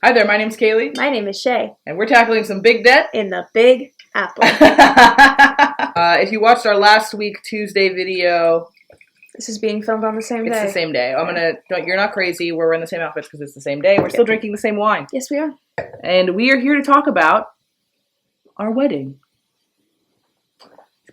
Hi there, my name's Kaylee. My name is Shay. And we're tackling some big debt. In the Big Apple. If you watched our last week Tuesday video... This is being filmed on the same day. It's the same day. You're not crazy. We're wearing the same outfits because it's the same day. We're still drinking the same wine. Yes, we are. And we are here to talk about our wedding.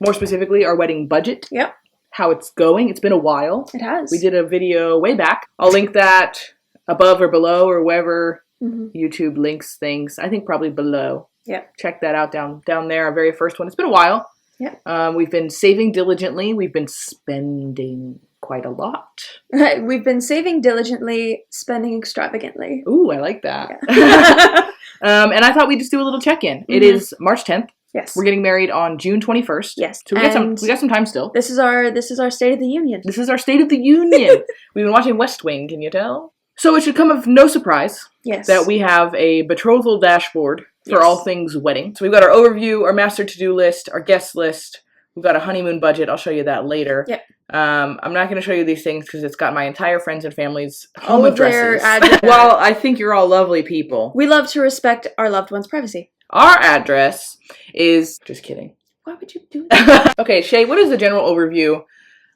More specifically, our wedding budget. Yep. How it's going. It's been a while. It has. We did a video way back. I'll link that above or below or wherever YouTube links things. I think probably below. Yep. Check that out down there. Our very first one. It's been a while. Yep. We've been saving diligently. We've been spending quite a lot. We've been saving diligently, spending extravagantly. Ooh, I like that. Yeah. And I thought we'd just do a little check-in. It is March 10th. Yes. We're getting married on June 21st. Yes. So we got some time still. This is our State of the Union. This is our State of the Union. We've been watching West Wing, can you tell? So it should come of no surprise that we have a betrothal dashboard for all things wedding. So we've got our overview, our master to-do list, our guest list. We've got a honeymoon budget. I'll show you that later. Yep. I'm not going to show you these things because it's got my entire friends and family's home addresses. Well, I think you're all lovely people. We love to respect our loved ones' privacy. Our address is... Just kidding. Why would you do that? Okay, Shay, what is the general overview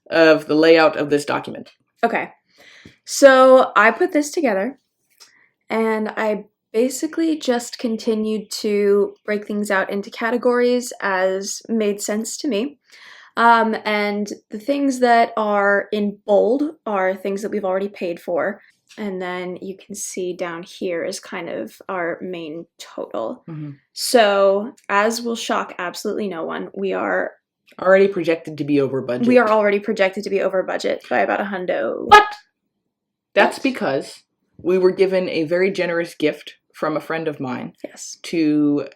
of the layout of this document? Okay. So I put this together, and I basically just continued to break things out into categories as made sense to me. And the things that are in bold are things that we've already paid for. And then you can see down here is kind of our main total. So, as will shock absolutely no one, we are already projected to be over budget. We are already projected to be over budget by about $100. What? That's because we were given a very generous gift from a friend of mine. Yes. To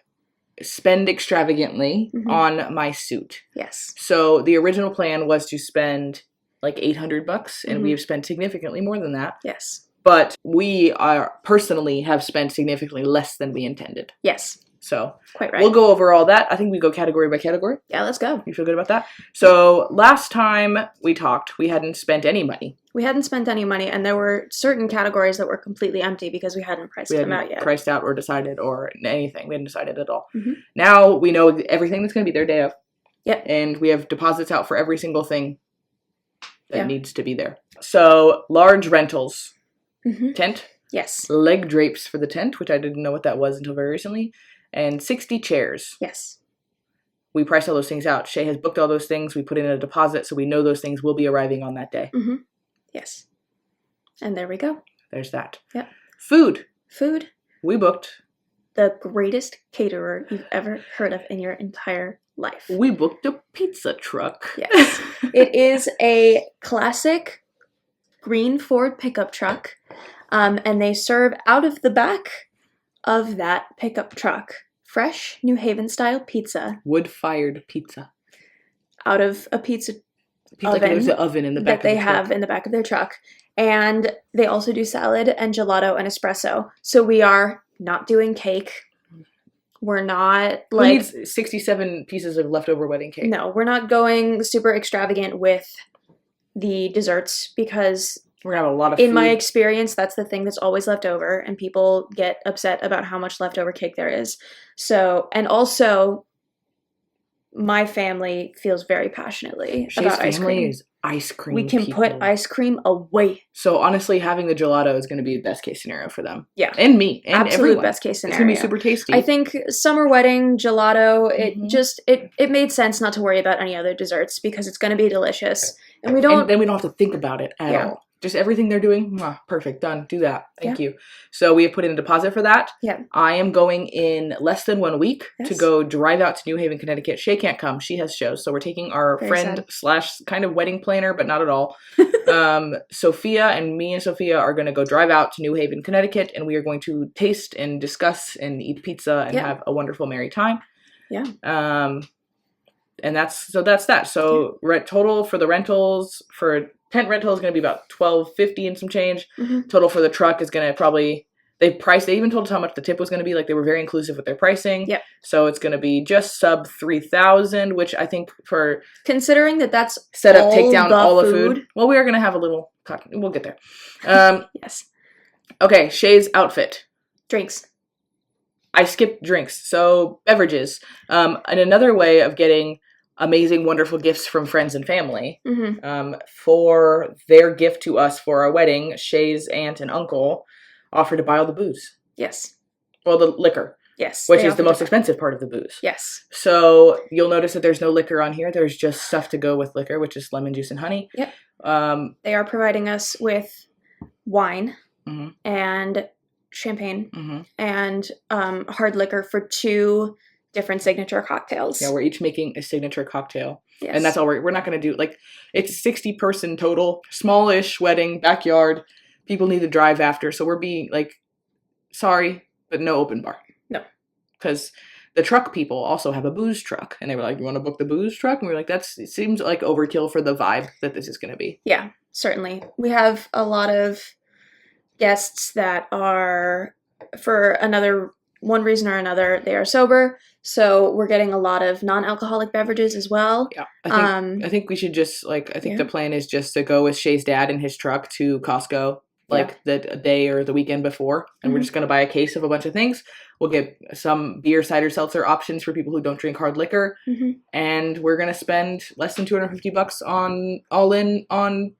spend extravagantly on my suit. Yes. So the original plan was to spend like $800, and we have spent significantly more than that. Yes. But we personally have spent significantly less than we intended. Yes. So quite right. We'll go over all that. I think we go category by category. Yeah, let's go. You feel good about that? So last time we talked, we hadn't spent any money. We hadn't spent any money, and there were certain categories that were completely empty because we hadn't priced them out yet. Priced out or decided or anything. We hadn't decided at all. Now we know everything that's going to be there day of. Yep. And we have deposits out for every single thing that needs to be there. So large rentals. Tent. Yes. Leg drapes for the tent, which I didn't know what that was until very recently. And 60 chairs. Yes. We priced all those things out. Shay has booked all those things. We put in a deposit, so we know those things will be arriving on that day. Yes. And there we go. There's that. Yep. Food. Food. We booked. The greatest caterer you've ever heard of in your entire life. We booked a pizza truck. Yes. It is a classic green Ford pickup truck, and they serve out of the back of that pickup truck fresh New Haven style pizza. Wood-fired pizza. Out of a pizza oven. Like there's an oven in the back that they have in the back of their truck. And they also do salad and gelato and espresso. So we are not doing cake. We're not like... Who needs 67 pieces of leftover wedding cake? No, we're not going super extravagant with the desserts because... We're going to have a lot of food. In my experience, that's the thing that's always left over, and people get upset about how much leftover cake there is. So, and also, my family feels very passionately about ice cream. Is ice cream. We can put ice cream away. So honestly, having the gelato is going to be the best case scenario for them. Yeah. And me. And absolute everyone. Best case scenario. It's going to be super tasty. I think summer wedding, gelato, it made sense not to worry about any other desserts because it's going to be delicious. And we don't... And then we don't have to think about it at all. Just everything they're doing, perfect, done, do that. Thank you. So we have put in a deposit for that. Yeah. I am going in less than 1 week to go drive out to New Haven, Connecticut. Shay can't come. She has shows. So we're taking our friend / kind of wedding planner, but not at all. Sophia and me and Sophia are going to go drive out to New Haven, Connecticut, and we are going to taste and discuss and eat pizza and have a wonderful merry time. Yeah. And that's that. So total for the rentals for tent rental is going to be about $1,250 and some change. Total for the truck is going to probably they even told us how much the tip was going to be. Like they were very inclusive with their pricing. Yep. So it's going to be just sub $3,000, which I think for considering that's set up, take down all the food. Well, we are going to have a little. We'll get there. Yes. Okay, Shay's outfit. Drinks. I skipped drinks. So beverages. And another way of getting amazing, wonderful gifts from friends and family. For their gift to us for our wedding, Shay's aunt and uncle offered to buy all the booze. Yes. Well, the liquor. Yes. Which is the most expensive part of the booze. Yes. So you'll notice that there's no liquor on here. There's just stuff to go with liquor, which is lemon juice and honey. Yep. They are providing us with wine and champagne and hard liquor for 2 different signature cocktails. Yeah, we're each making a signature cocktail. Yes. And that's all we're not going to do. Like, it's a 60-person total, smallish wedding, backyard. People need to drive after. So we're being like, sorry, but no open bar. No. Because the truck people also have a booze truck. And they were like, you want to book the booze truck? And we were like, it seems like overkill for the vibe that this is going to be. Yeah, certainly. We have a lot of guests that are, for one reason or another, they are sober. So we're getting a lot of non-alcoholic beverages as well. Yeah, I think we should just the plan is just to go with Shay's dad in his truck to Costco the day or the weekend before, and we're just going to buy a case of a bunch of things. We'll get some beer, cider, seltzer options for people who don't drink hard liquor, and we're going to spend less than $250 on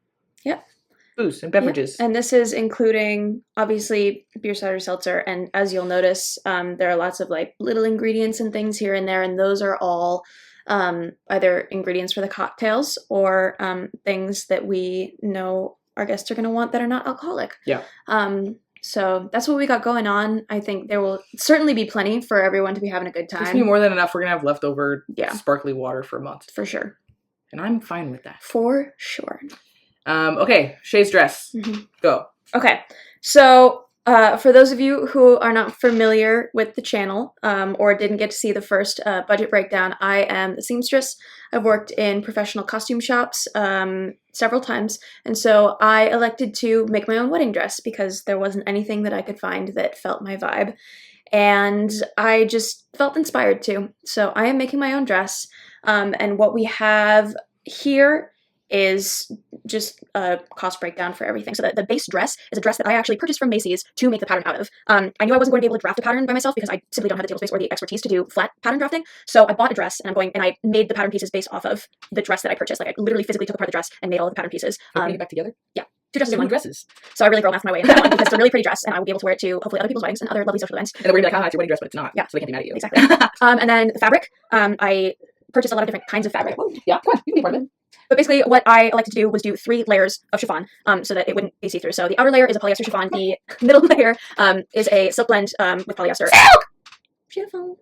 booze and beverages. Yeah. And this is including, obviously, beer, cider, seltzer. And as you'll notice, there are lots of little ingredients and things here and there. And those are all either ingredients for the cocktails or things that we know our guests are going to want that are not alcoholic. Yeah. So that's what we got going on. I think there will certainly be plenty for everyone to be having a good time. It's going to be more than enough. We're going to have leftover sparkly water for a month. For sure. And I'm fine with that. For sure. Okay, Shay's dress. Go. Okay, so for those of you who are not familiar with the channel or didn't get to see the first budget breakdown, I am a seamstress. I've worked in professional costume shops several times, and so I elected to make my own wedding dress because there wasn't anything that I could find that felt my vibe, and I just felt inspired to. So I am making my own dress, and what we have here is just a cost breakdown for everything. So the base dress is a dress that I actually purchased from Macy's to make the pattern out of. I knew I wasn't going to be able to draft a pattern by myself because I simply don't have the table space or the expertise to do flat pattern drafting. So I bought a dress and I made the pattern pieces based off of the dress that I purchased. I literally physically took apart the dress and made all of the pattern pieces. Putting it back together? Yeah. 2 dresses in one. Dresses. So I really girl mathed my way into that one because it's a really pretty dress and I will be able to wear it to hopefully other people's weddings and other lovely social events. And then we're going to be like, it's your wedding dress, but it's not. Yeah. So they can't be mad at you. Exactly. And then the fabric, I purchased a lot of different kinds of fabric. Yeah, come on, you can be part of it. But basically what I elected to do was do 3 layers of chiffon so that it wouldn't be see-through. So the outer layer is a polyester chiffon. The middle layer is a silk blend with polyester. Silk! Chiffon.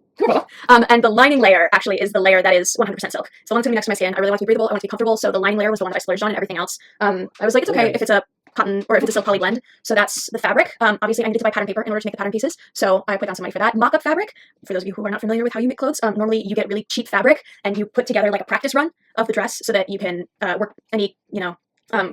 And the lining layer actually is the layer that is 100% silk. So the one that's going to be next to my skin. I really want it to be breathable. I want it to be comfortable. So the lining layer was the one that I splurged on, and everything else. I was like, it's okay if it's a cotton or if it's a silk poly blend. So that's the fabric. Obviously I needed to buy pattern paper in order to make the pattern pieces. So I put down some money for that. Mock-up fabric, for those of you who are not familiar with how you make clothes, normally you get really cheap fabric and you put together like a practice run of the dress so that you can work any,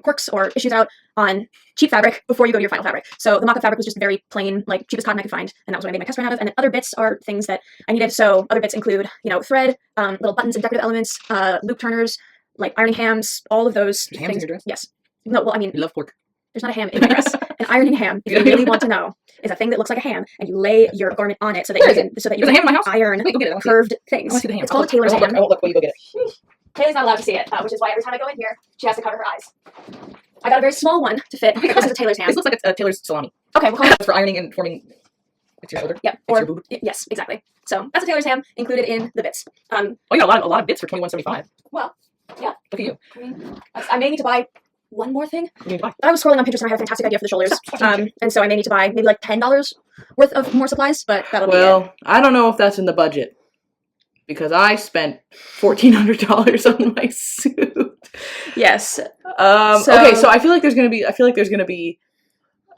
quirks or issues out on cheap fabric before you go to your final fabric. So the mock-up fabric was just very plain, cheapest cotton I could find, and that was what I made my test run out of. And then other bits are things that I needed. So other bits include, thread, little buttons and decorative elements, loop turners, like ironing hams, all of those things. Hams in your dress? Yes. No, well, I mean, you love pork. There's not a ham in my dress. An ironing ham, if you really want to know, is a thing that looks like a ham, and you lay your garment on it so that you can ham in my house? iron Wait, go get it. curved things. I want to see the ham. It's called a tailor's ham. I won't look when you go get it. Haley's not allowed to see it, which is why every time I go in here, she has to cover her eyes. I got a very small one to fit because it's a tailor's ham. This looks like a tailor's salami. Okay, we'll call it for ironing and forming. It's your shoulder. Yep. It's your boob. Yes, exactly. So that's a tailor's ham included in the bits. You got a lot of bits for $21.75. Well, yeah. Look at you. I may need to buy one more thing. You need to buy. I was scrolling on Pinterest and I had a fantastic idea for the shoulders. And so I may need to buy maybe $10 worth of more supplies, but that'll be it. Well, I don't know if that's in the budget because I spent $1,400 on my suit. Yes. Okay, so I feel like there's gonna be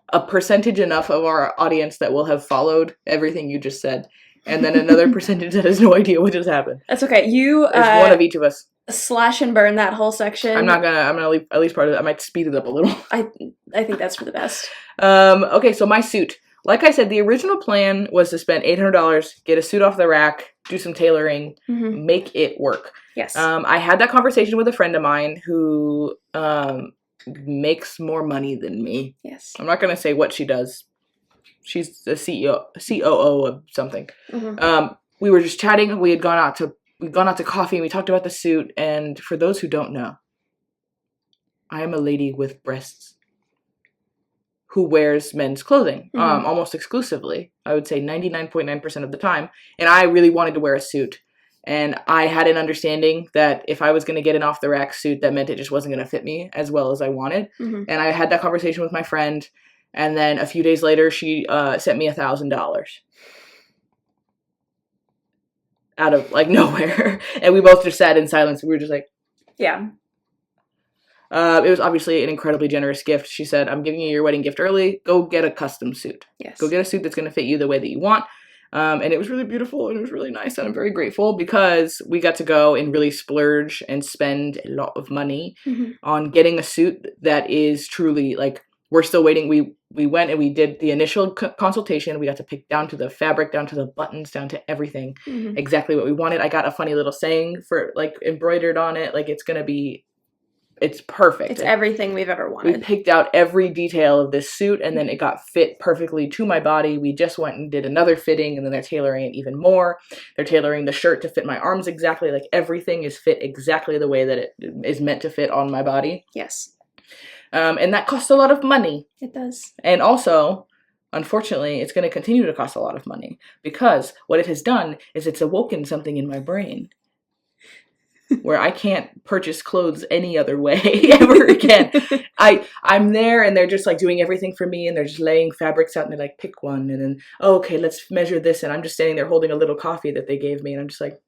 a percentage enough of our audience that will have followed everything you just said, and then another percentage that has no idea what just happened. That's okay. There's one of each of us. Slash and burn that whole section. I'm gonna leave at least part of it. I might speed it up a little. I think that's for the best. Okay, so my suit. Like I said, the original plan was to spend $800, get a suit off the rack, do some tailoring, make it work. Yes. I had that conversation with a friend of mine who makes more money than me. Yes. I'm not gonna say what she does. She's the COO of something. We were just chatting. We'd gone out to coffee and we talked about the suit. And for those who don't know, I am a lady with breasts who wears men's clothing, almost exclusively. I would say 99.9% of the time. And I really wanted to wear a suit. And I had an understanding that if I was going to get an off-the-rack suit, that meant it just wasn't going to fit me as well as I wanted. And I had that conversation with my friend. And then a few days later, she sent me $1,000 out of, like, nowhere. And we both just sat in silence. We were just like... Yeah. It was obviously an incredibly generous gift. She said, I'm giving you your wedding gift early. Go get a custom suit. Yes. Go get a suit that's going to fit you the way that you want. And it was really beautiful and it was really nice. And I'm very grateful because we got to go and really splurge and spend a lot of money on getting a suit that is truly, like, we're still waiting. We went and we did the initial consultation. We got to pick down to the fabric, down to the buttons, down to everything, exactly what we wanted. I got a funny little saying for, like, embroidered on it. Like, it's perfect. It's everything we've ever wanted. We picked out every detail of this suit and then it got fit perfectly to my body. We just went and did another fitting and then they're tailoring it even more. They're tailoring the shirt to fit my arms exactly. Like, everything is fit exactly the way that it is meant to fit on my body. Yes. And that costs a lot of money. It does. And also, unfortunately, it's going to continue to cost a lot of money because what it has done is it's awoken something in my brain where I can't purchase clothes any other way ever again. I'm there and they're just, like, doing everything for me and they're just laying fabrics out and they're like, pick one and then, oh, okay, let's measure this. And I'm just standing there holding a little coffee that they gave me and I'm just like,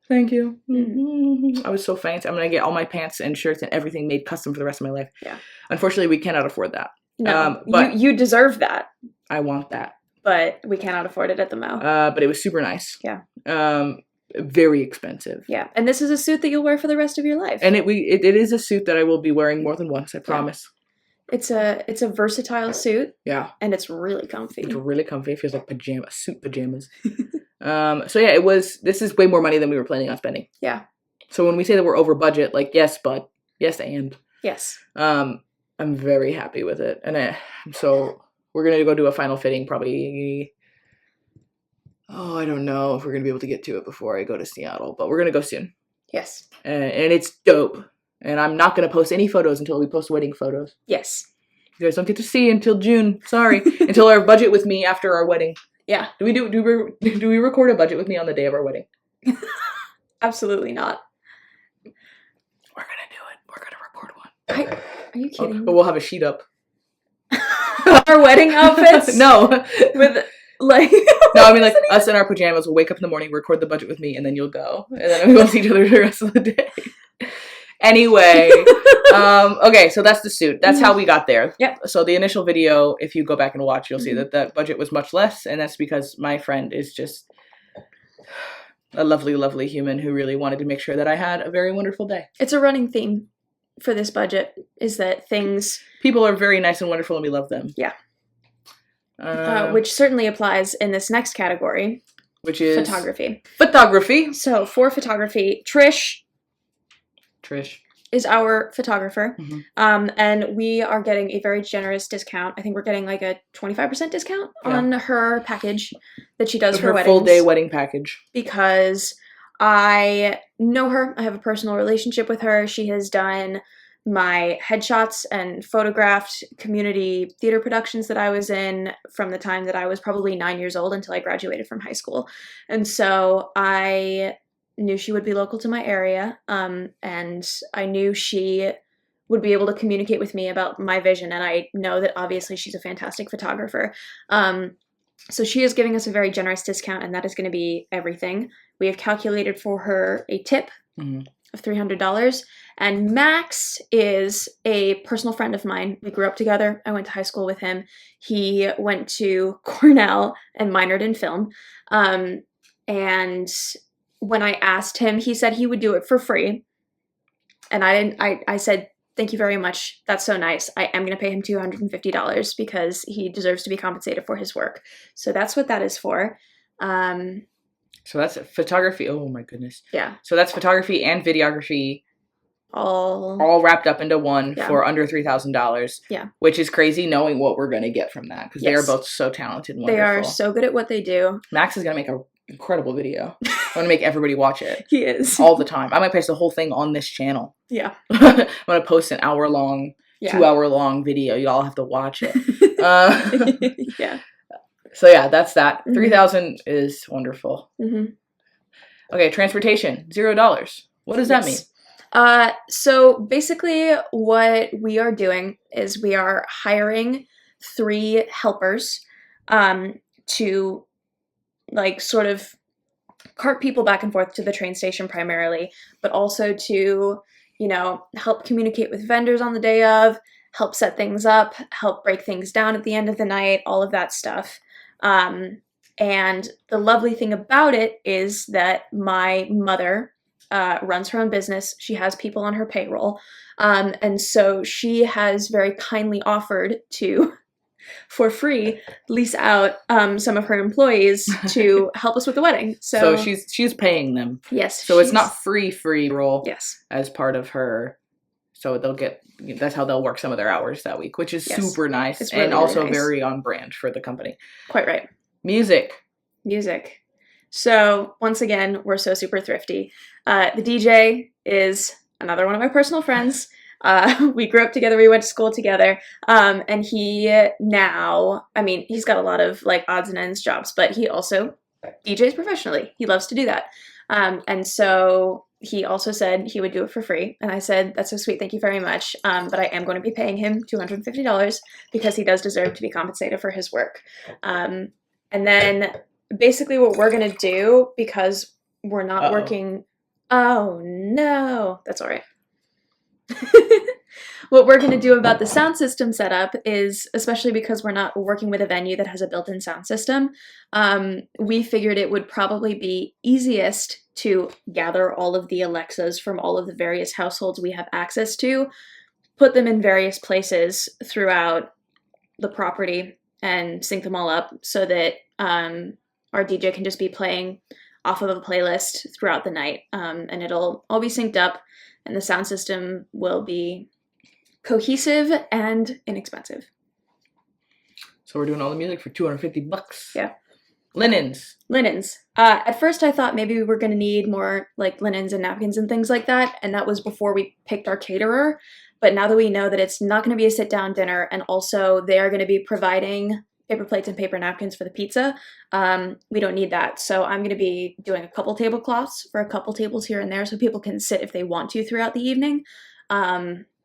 thank you. I was so fancy. I'm going to get all my pants and shirts and everything made custom for the rest of my life. Yeah. Unfortunately, we cannot afford that. No, but you deserve that. I want that. But we cannot afford it at the Mo. But it was super nice. Yeah. Very expensive. Yeah. And this is a suit that you'll wear for the rest of your life. And it is a suit that I will be wearing more than once, I promise. Yeah. It's a versatile suit. Yeah. And it's really comfy. It's really comfy. It feels like suit pajamas. So yeah, this is way more money than we were planning on spending. Yeah. So when we say that we're over budget, like, yes, but yes, and. Yes. I'm very happy with it. And so we're going to go do a final fitting probably, I don't know if we're going to be able to get to it before I go to Seattle, but we're going to go soon. Yes. And it's dope. And I'm not going to post any photos until we post wedding photos. Yes. You guys don't get to see until June. Sorry. Until our budget with me after our wedding. Yeah. Do we record a budget with me on the day of our wedding? Absolutely not. We're going to do it. We're going to record one. Are you kidding? But we'll have a sheet up. Our wedding outfits? No. With, like... No, I mean, like, us in our pajamas, we'll wake up in the morning, record the budget with me, and then you'll go. And then we won't see each other the rest of the day. Anyway. Okay, so that's the suit. That's how we got there. Yep. So the initial video, if you go back and watch, you'll see that that budget was much less, and that's because my friend is just a lovely, lovely human who really wanted to make sure that I had a very wonderful day. It's a running theme for this budget, is that people are very nice and wonderful and we love them. Yeah. Which certainly applies in this next category. Which is? Photography. Photography. So for photography, Trish is our photographer. And we are getting a very generous discount. I think we're getting like a 25% discount on her package that she does for weddings. Her full day wedding package. Because I know her. I have a personal relationship with her. She has done my headshots and photographed community theater productions that I was in from the time that I was probably 9 years old until I graduated from high school. And so I knew she would be local to my area, and I knew she would be able to communicate with me about my vision, and I know that obviously she's a fantastic photographer. So she is giving us a very generous discount, and that is going to be everything. We have calculated for her a tip of $300, and Max is a personal friend of mine. We grew up together. I went to high school with him. He went to Cornell and minored in film, and when I asked him, he said he would do it for free. And I said, thank you very much. That's so nice. I am going to pay him $250 because he deserves to be compensated for his work. So that's what that is for. So that's photography. Oh my goodness. Yeah. So that's photography and videography all wrapped up into one for under $3,000. Yeah. Which is crazy knowing what we're going to get from that because they are both so talented and wonderful. They are so good at what they do. Max is going to make an incredible video. I'm going to make everybody watch it. He is. All the time. I might post the whole thing on this channel. Yeah. I'm going to post an hour-long, 2-hour-long video. You all have to watch it. Yeah. So yeah, that's that. $3,000 is wonderful. Mm-hmm. Okay, transportation, $0. What does that mean? So basically what we are doing is we are hiring 3 helpers to like sort of cart people back and forth to the train station primarily, but also to, you know, help communicate with vendors on the day of, help set things up, help break things down at the end of the night, all of that stuff. And the lovely thing about it is that my mother runs her own business. She has people on her payroll. And so she has very kindly offered to, for free, lease out some of her employees to help us with the wedding. So she's paying them. Yes. So it's not free roll. Yes. As part of her. So that's how they'll work some of their hours that week, which is super nice. It's really, and also really nice. Very on brand for the company. Quite right. Music. So once again, we're so super thrifty. The DJ is another one of my personal friends. We grew up together. We went to school together. And he now, I mean, he's got a lot of like odds and ends jobs, but he also DJs professionally. He loves to do that. And so he also said he would do it for free. And I said, that's so sweet. Thank you very much. But I am going to be paying him $250 because he does deserve to be compensated for his work. And then basically what we're going to do, because we're not working. Oh no, that's all right. What we're going to do about the sound system setup is, especially because we're not working with a venue that has a built-in sound system, we figured it would probably be easiest to gather all of the Alexas from all of the various households we have access to, put them in various places throughout the property, and sync them all up so that our DJ can just be playing off of a playlist throughout the night, and it'll all be synced up, and the sound system will be cohesive and inexpensive. So we're doing all the music for $250. Yeah. Linens. At first I thought maybe we were going to need more like linens and napkins and things like that, and that was before we picked our caterer. But now that we know that it's not going to be a sit-down dinner, and also they are going to be providing paper plates and paper napkins for the pizza, we don't need that. So I'm going to be doing a couple tablecloths for a couple tables here and there so people can sit if they want to throughout the evening.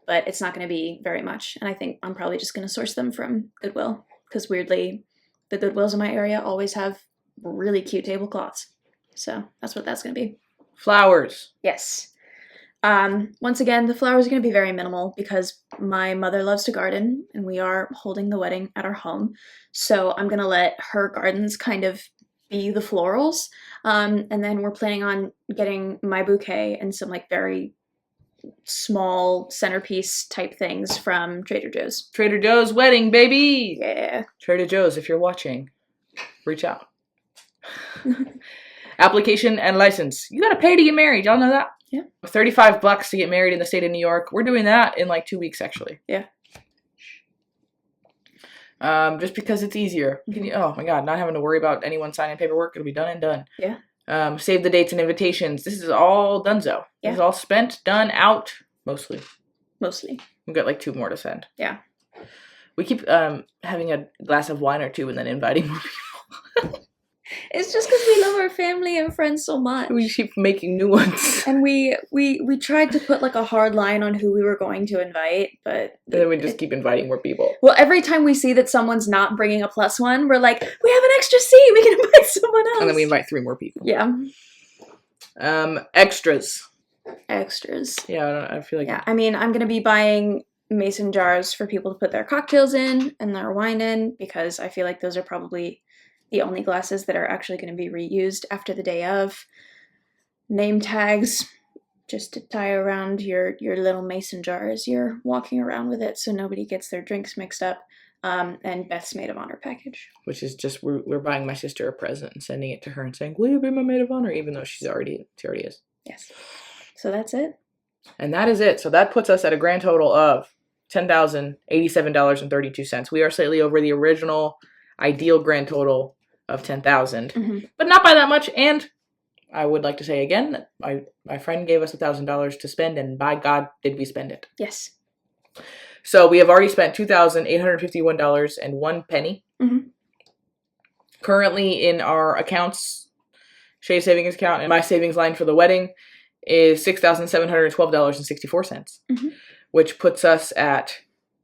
But it's not going to be very much. And I think I'm probably just going to source them from Goodwill, because weirdly, the Goodwills in my area always have really cute tablecloths. So that's what that's going to be. Flowers. Yes. Once again, the flowers are going to be very minimal because my mother loves to garden and we are holding the wedding at our home. So I'm going to let her gardens kind of be the florals. And then we're planning on getting my bouquet and some like very small centerpiece type things from Trader Joe's. Trader Joe's wedding, baby! Yeah. Trader Joe's, if you're watching, reach out. Application and license. You gotta pay to get married. Y'all know that? Yeah. $35 to get married in the state of New York. We're doing that in like 2 weeks, actually. Yeah. Just because it's easier. Oh my God, not having to worry about anyone signing paperwork. It'll be done and done. Yeah. Save the dates and invitations. This is all donezo. Yeah. This is all spent, done, out, mostly. We've got like 2 more to send. Yeah. We keep having a glass of wine or 2 and then inviting more people. It's just because we love our family and friends so much. We keep making new ones. And we tried to put like a hard line on who we were going to invite, but... And then we just keep inviting more people. Well, every time we see that someone's not bringing a +1, we're like, we have an extra seat, we can invite someone else. And then we invite 3 more people. Yeah. Extras. Yeah, I feel like... Yeah, I mean, I'm going to be buying mason jars for people to put their cocktails in and their wine in, because I feel like those are probably the only glasses that are actually going to be reused after the day of. Name tags, just to tie around your little mason jar as you're walking around with it so nobody gets their drinks mixed up. And Beth's maid of honor package. Which is just, we're buying my sister a present and sending it to her and saying, will you be my maid of honor? Even though she already is. Yes. So that's it. And that is it. So that puts us at a grand total of $10,087.32. We are slightly over the original ideal grand total of $10,000, but not by that much. And I would like to say again that my friend gave us $1,000 to spend, and by God, did we spend it? Yes. So we have already spent $2,851.01. Currently in our accounts, Shay's savings account and my savings line for the wedding is $6,712.64, which puts us at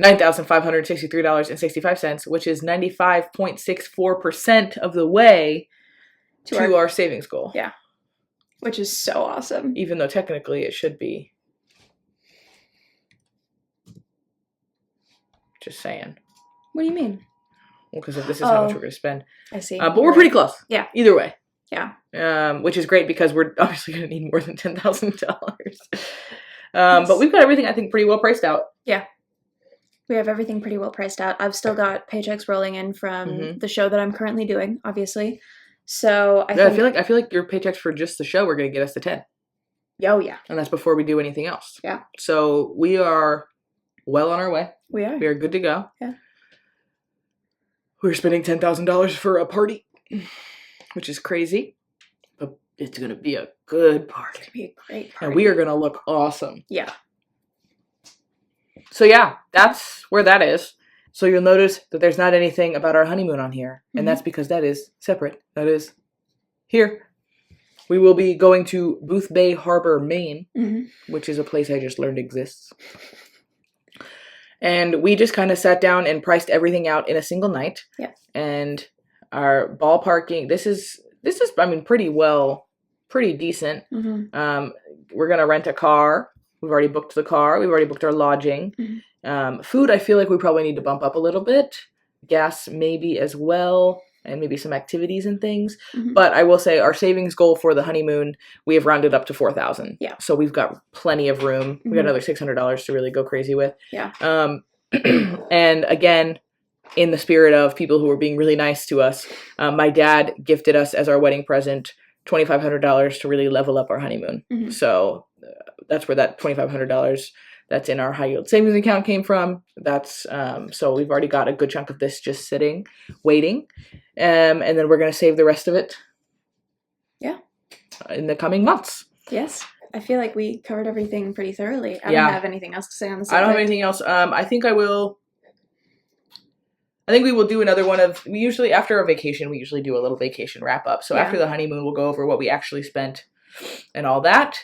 $9,563.65, which is 95.64% of the way to our savings goal. Yeah. Which is so awesome. Even though technically it should be. Just saying. What do you mean? Well, because if this is how much we're going to spend. I see. But we're pretty close. Yeah. Either way. Yeah. Which is great because we're obviously going to need more than $10,000. But we've got everything, I think, pretty well priced out. Yeah. We have everything pretty well priced out. I've still got paychecks rolling in from the show that I'm currently doing, obviously. So I feel like your paychecks for just the show are going to get us to 10. Oh, yeah. And that's before we do anything else. Yeah. So we are well on our way. We are. We are good to go. Yeah. We're spending $10,000 for a party, which is crazy. But it's going to be a good party. It's going to be a great party. And we are going to look awesome. Yeah. So yeah, that's where that is. So you'll notice that there's not anything about our honeymoon on here. And that's because that is separate. That is here. We will be going to Booth Bay Harbor, Maine, which is a place I just learned exists. And we just kind of sat down and priced everything out in a single night. Yeah. And our ballparking, this is I mean, pretty decent. We're going to rent a car. We've already booked the car. We've already booked our lodging. Food, I feel like we probably need to bump up a little bit. Gas, maybe as well. And maybe some activities and things. But I will say our savings goal for the honeymoon, we have rounded up to $4,000. Yeah. So we've got plenty of room. We got another $600 to really go crazy with. Yeah. And again, in the spirit of people who are being really nice to us, my dad gifted us as our wedding present $2,500 to really level up our honeymoon. So that's where that $2,500 that's in our high yield savings account came from. That's so we've already got a good chunk of this just sitting, waiting. And then we're going to save the rest of it. Yeah. In the coming months. Yes. I feel like we covered everything pretty thoroughly. I don't have anything else to say on the subject. I don't have anything else. I think we will do another one of, we usually, after a vacation, we usually do a little vacation wrap up. So after the honeymoon, we'll go over what we actually spent and all that.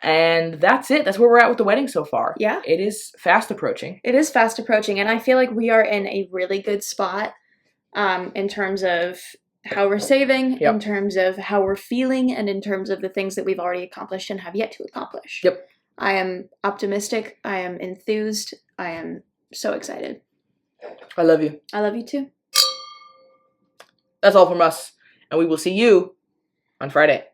And that's it. That's where we're at with the wedding so far. Yeah. It is fast approaching. It is fast approaching. And I feel like we are in a really good spot in terms of how we're saving, in terms of how we're feeling, and in terms of the things that we've already accomplished and have yet to accomplish. Yep. I am optimistic. I am enthused. I am so excited. I love you. I love you too. That's all from us. And we will see you on Friday.